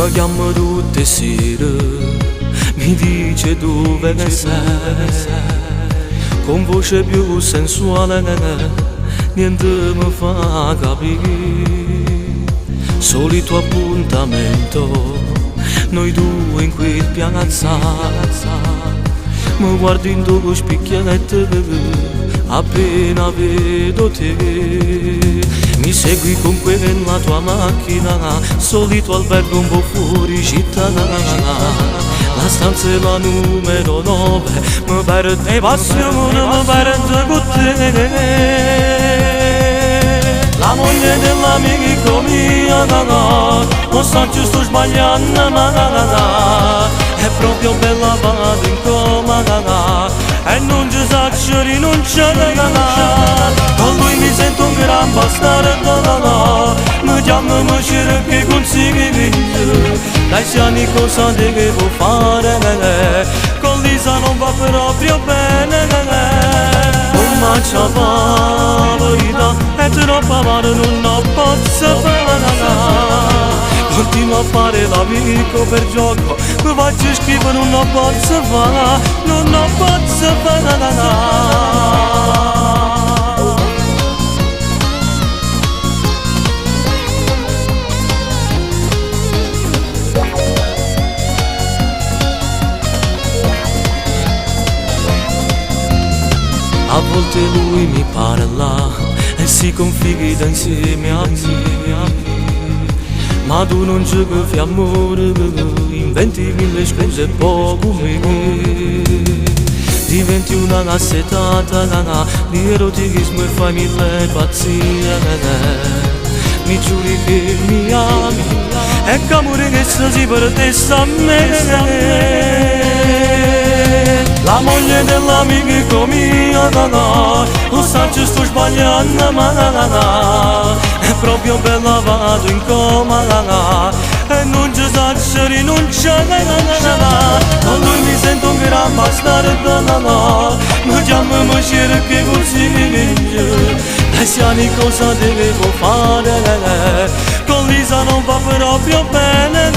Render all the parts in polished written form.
Mi chiama tutte sere, mi dice dove sei, con voce più sensuale, niente mi fa capire. Solito appuntamento, noi due in quel piazza, mi guardo in tuo specchietto, appena vedo te. Mi segui con quella tua macchina, solito albergo un po' fuori città. La stanza è la numero 9, mi perde passione, mi perde con te. La moglie dell'amico mio, non so se sto sbagliando, ma è proprio bella, vado in coma, e non ci sa che rinunciare. Con lui mi sento un gran bastardo, mi chiamo, mi cerca consigli, dai siani cosa devo fare, con Lisa non va proprio bene. Ma c'è la vita, è troppo amaro, non posso fare. Continuo a fare l'amico per gioco, mi faccio schifo, non posso fare, non posso fare. A volte lui mi parla e si confida insieme a me, ma tu non ci capi amore, inventi mille scuse poco me. Diventi una cassetata di erotismo e fai mille pazzie. Mi giuri che mi ami e che amore che si perdesse a me. La moglie dell'amico mio, lo sa che sto sbagliando, ma è proprio bella, vado in coma, e non ci sa che rinunciare. Con lui mi sento un gran bastardo, mi chiamo, mi cerca consigli, dai siani cosa devo fare, con Lisa non va proprio bene.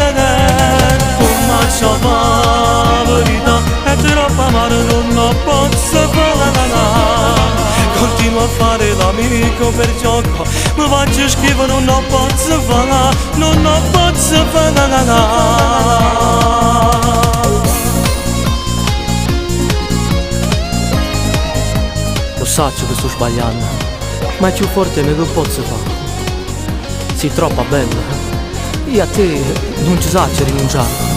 Ma c'è la verità, è troppo amaro, non posso fare. Continuo a fare l'amico per gioco, mi faccio schifo, non posso fare, non posso fare. Lo so che sto sbagliando, ma è più forte che posso fare. Sei troppo bella, io a te non ci sa rinunciare.